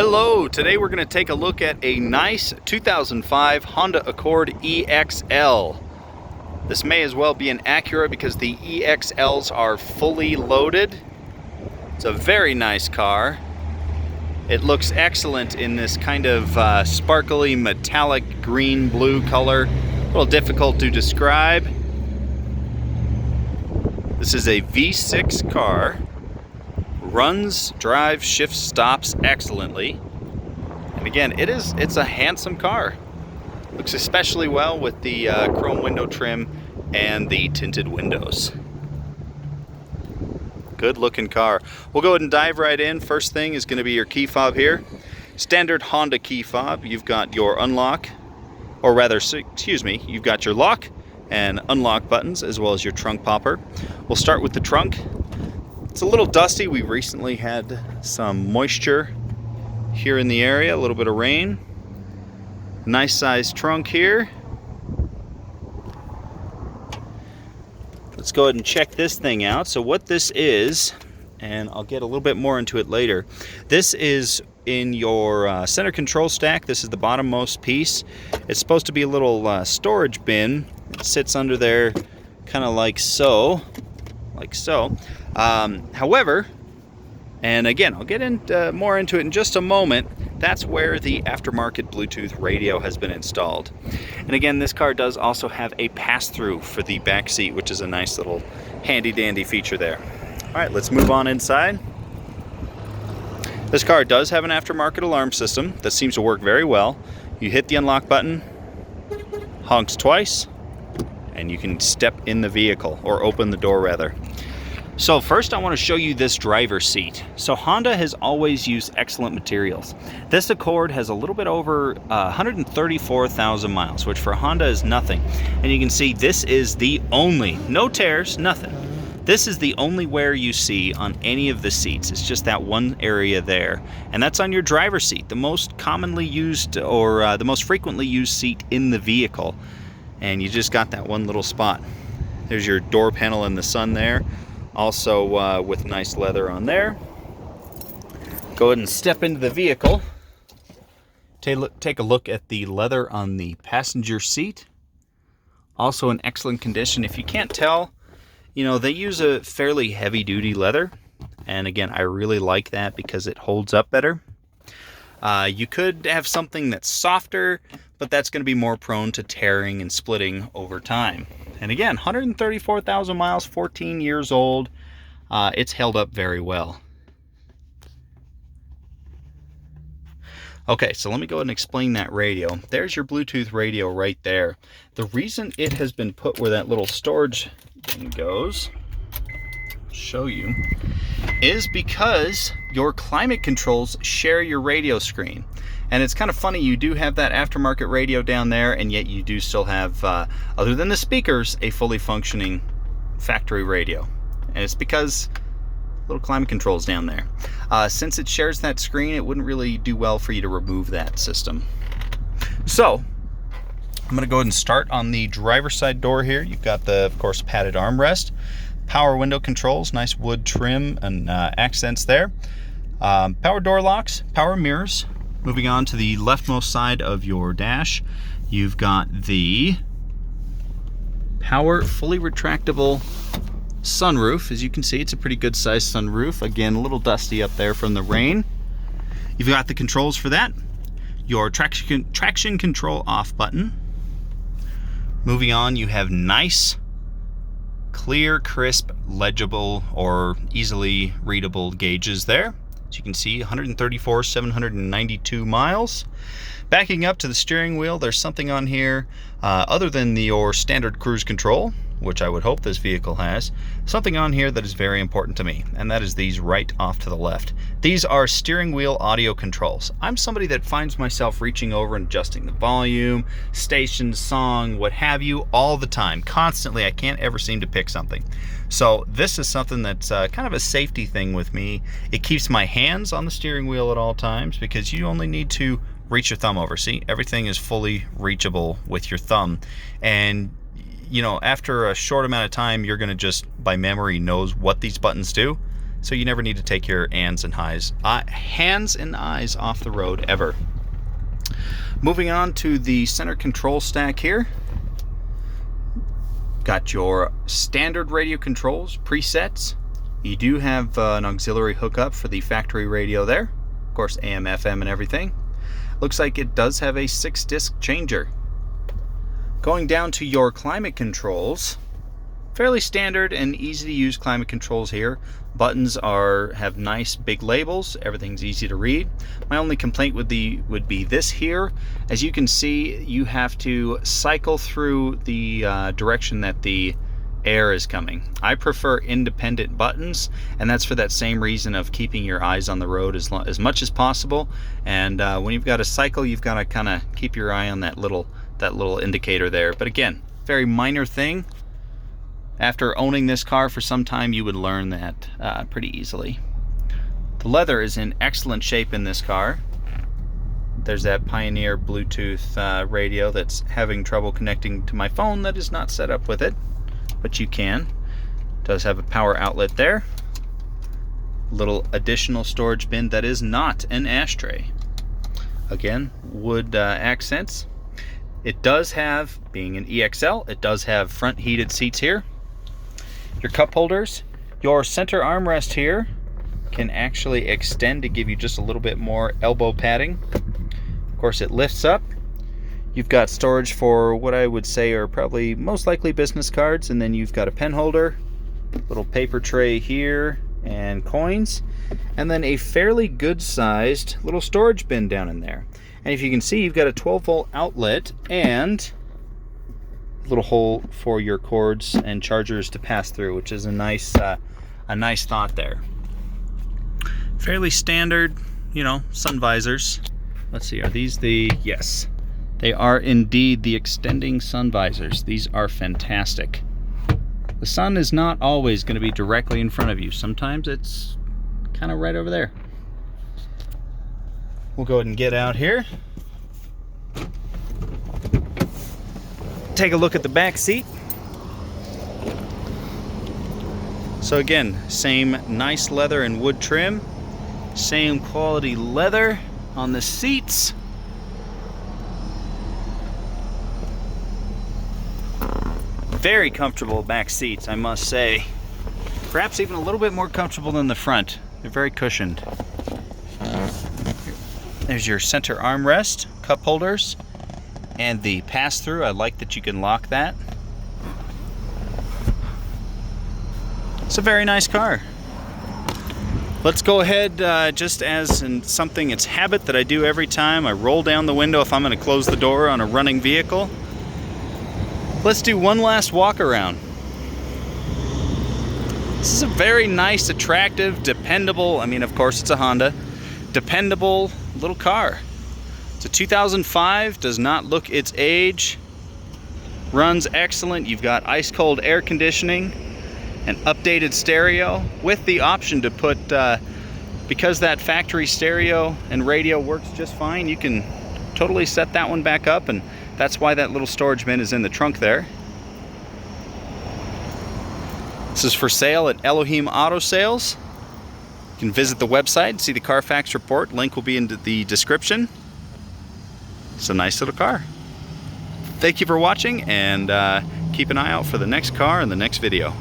Hello, today we're going to take a look at a nice 2005 Honda Accord EXL. This may as well be an Acura because the EXLs are fully loaded. It's a very nice car. It looks excellent in this kind of sparkly metallic green blue color. A little difficult to describe. This is a V6 car. Runs, drives, shifts, stops excellently. And again, it's a handsome car. Looks especially well with the chrome window trim and the tinted windows. Good looking car. We'll go ahead and dive right in. First thing is going to be your key fob here. Standard Honda key fob. You've got your unlock, or rather, excuse me, you've got your lock and unlock buttons as well as your trunk popper. We'll start with the trunk. It's a little dusty. We recently had some moisture here in the area, a little bit of rain. Nice sized trunk here. Let's go ahead and check this thing out. So what this is, and I'll get a little bit more into it later, this is in your center control stack. This is the bottommost piece. It's supposed to be a little storage bin. It sits under there kind of like so. However, and again, I'll get more into it in just a moment, that's where the aftermarket Bluetooth radio has been installed. And again, this car does also have a pass-through for the back seat, which is a nice little handy-dandy feature there. All right, let's move on inside. This car does have an aftermarket alarm system that seems to work very well. You hit the unlock button, honks twice, and you can step in the vehicle, or open the door rather. So first I want to show you this driver's seat. So Honda has always used excellent materials. This Accord has a little bit over 134,000 miles, which for Honda is nothing. And you can see this is the only, no tears, nothing. This is the only wear you see on any of the seats. It's just that one area there. And that's on your driver's seat, the most commonly used or the most frequently used seat in the vehicle. And you just got that one little spot. There's your door panel in the sun there. Also with nice leather on there. Go ahead and step into the vehicle. Take a look at the leather on the passenger seat. Also in excellent condition. If you can't tell, you know, they use a fairly heavy duty leather. And again, I really like that because it holds up better. You could have something that's softer, but that's going to be more prone to tearing and splitting over time. And again, 134,000 miles, 14 years old. It's held up very well. Okay, so let me go ahead and explain that radio. There's your Bluetooth radio right there. The reason it has been put where that little storage thing goes, I'll show you, is because your climate controls share your radio screen. And it's kind of funny, you do have that aftermarket radio down there, and yet you do still have, other than the speakers, a fully functioning factory radio. And it's because little climate controls down there. Since it shares that screen, it wouldn't really do well for you to remove that system. So, I'm going to go ahead and start on the driver's side door here. You've got the, of course, padded armrest, power window controls, nice wood trim and accents there. Power door locks, power mirrors. Moving on to the leftmost side of your dash, you've got the power fully retractable sunroof. As you can see, it's a pretty good sized sunroof. Again, a little dusty up there from the rain. You've got the controls for that. Your traction control off button. Moving on, you have nice, clear, crisp, legible, or easily readable gauges there. As you can see, 134,792 miles. Backing up to the steering wheel, there's something on here other than your standard cruise control, which I would hope this vehicle has, something on here that is very important to me, and that is these right off to the left. These are steering wheel audio controls. I'm somebody that finds myself reaching over and adjusting the volume, station, song, what have you, all the time, constantly. I can't ever seem to pick something. So this is something that's kind of a safety thing with me. It keeps my hands on the steering wheel at all times because you only need to reach your thumb over. See, everything is fully reachable with your thumb. And you know, after a short amount of time, you're going to just, by memory, knows what these buttons do. so you never need to take your hands and eyes off the road ever. Moving on to the center control stack here. Got your standard radio controls, presets. You do have an auxiliary hookup for the factory radio there. Of course, AM, FM, and everything. Looks like it does have a 6-disc changer. Going down to your climate controls, fairly standard and easy to use climate controls here. Buttons have nice big labels, everything's easy to read. My only complaint would be this here. As you can see, you have to cycle through the direction that the air is coming. I prefer independent buttons, and that's for that same reason of keeping your eyes on the road as much as possible. And when you've got a cycle, you've got to kind of keep your eye on that little indicator there. But again, very minor thing. After owning this car for some time, you would learn that pretty easily. The leather is in excellent shape in this car. There's that Pioneer Bluetooth radio that's having trouble connecting to my phone that is not set up with it, but you can. It does have a power outlet there. Little additional storage bin that is not an ashtray. Again, wood accents. It does have, being an EXL, it does have front heated seats here. Your cup holders, your center armrest here can actually extend to give you just a little bit more elbow padding. Of course, it lifts up. You've got storage for what I would say are probably most likely business cards, and then you've got a pen holder, little paper tray here, and coins, and then a fairly good sized little storage bin down in there. And if you can see, you've got a 12-volt outlet and a little hole for your cords and chargers to pass through, which is a nice thought there. Fairly standard, sun visors. Let's see, are these the... Yes, they are indeed the extending sun visors. These are fantastic. The sun is not always going to be directly in front of you. Sometimes it's kind of right over there. We'll go ahead and get out here. Take a look at the back seat. So again, same nice leather and wood trim. Same quality leather on the seats. Very comfortable back seats, I must say. Perhaps even a little bit more comfortable than the front. They're very cushioned. There's your center armrest, cup holders, and the pass-through. I like that you can lock that. It's a very nice car. Let's go ahead, just as in something, it's habit that I do every time. I roll down the window if I'm going to close the door on a running vehicle. Let's do one last walk around. This is a very nice, attractive, dependable, of course it's a Honda, dependable little car. It's a 2005, does not look its age, runs excellent. You've got ice cold air conditioning, an updated stereo with the option to put, because that factory stereo and radio works just fine, you can totally set that one back up, and that's why that little storage bin is in the trunk there. This is for sale at Elohim Auto Sales. You can visit the website and see the Carfax report. Link will be in the description. It's a nice little car. Thank you for watching, and keep an eye out for the next car in the next video.